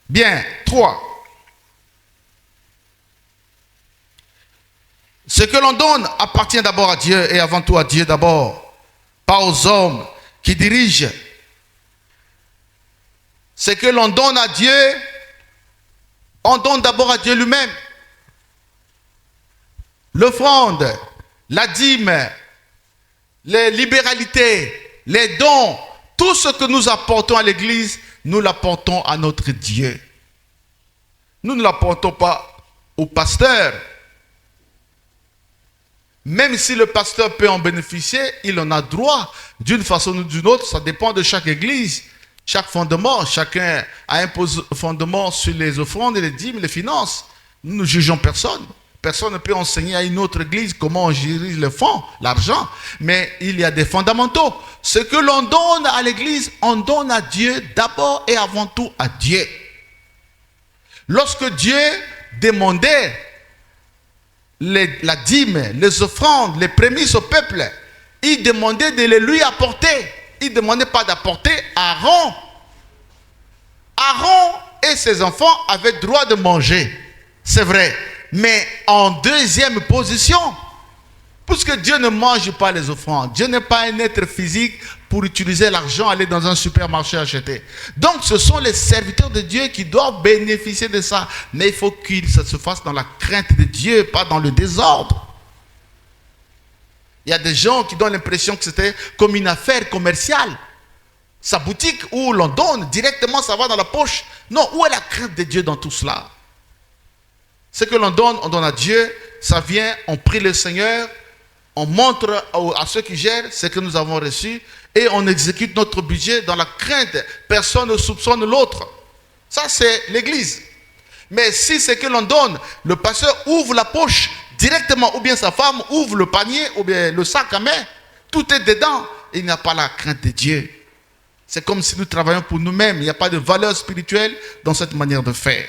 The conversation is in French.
Bien, 3. Ce que l'on donne appartient d'abord à Dieu et avant tout à Dieu d'abord, pas aux hommes qui dirigent. Ce que l'on donne à Dieu, on donne d'abord à Dieu lui-même. L'offrande, la dîme, les libéralités, les dons, tout ce que nous apportons à l'église, nous l'apportons à notre Dieu. Nous ne l'apportons pas au pasteur. Même si le pasteur peut en bénéficier, il en a droit d'une façon ou d'une autre. Ça dépend de chaque église, chaque fondement. Chacun a un fondement sur les offrandes, les dîmes, les finances. Nous ne jugeons personne. Personne ne peut enseigner à une autre église comment on dirige le fonds, l'argent. Mais il y a des fondamentaux. Ce que l'on donne à l'église, on donne à Dieu d'abord et avant tout à Dieu. Lorsque Dieu demandait la dîme, les offrandes, les prémices au peuple, il demandait de les lui apporter. Il ne demandait pas d'apporter Aaron. Aaron et ses enfants avaient droit de manger. C'est vrai. Mais en deuxième position, puisque Dieu ne mange pas les offrandes, Dieu n'est pas un être physique pour utiliser l'argent, aller dans un supermarché acheter. Donc ce sont les serviteurs de Dieu qui doivent bénéficier de ça. Mais il faut que ça se fasse dans la crainte de Dieu, pas dans le désordre. Il y a des gens qui donnent l'impression que c'était comme une affaire commerciale. Sa boutique où l'on donne directement, ça va dans la poche. Non, où est la crainte de Dieu dans tout cela? Ce que l'on donne, on donne à Dieu. Ça vient, on prie le Seigneur. On montre à ceux qui gèrent ce que nous avons reçu. Et on exécute notre budget dans la crainte. Personne ne soupçonne l'autre. Ça, c'est l'église. Mais si ce que l'on donne, le pasteur ouvre la poche directement, ou bien sa femme ouvre le panier, ou bien le sac à main, tout est dedans. Il n'y a pas la crainte de Dieu. C'est comme si nous travaillions pour nous-mêmes. Il n'y a pas de valeur spirituelle dans cette manière de faire.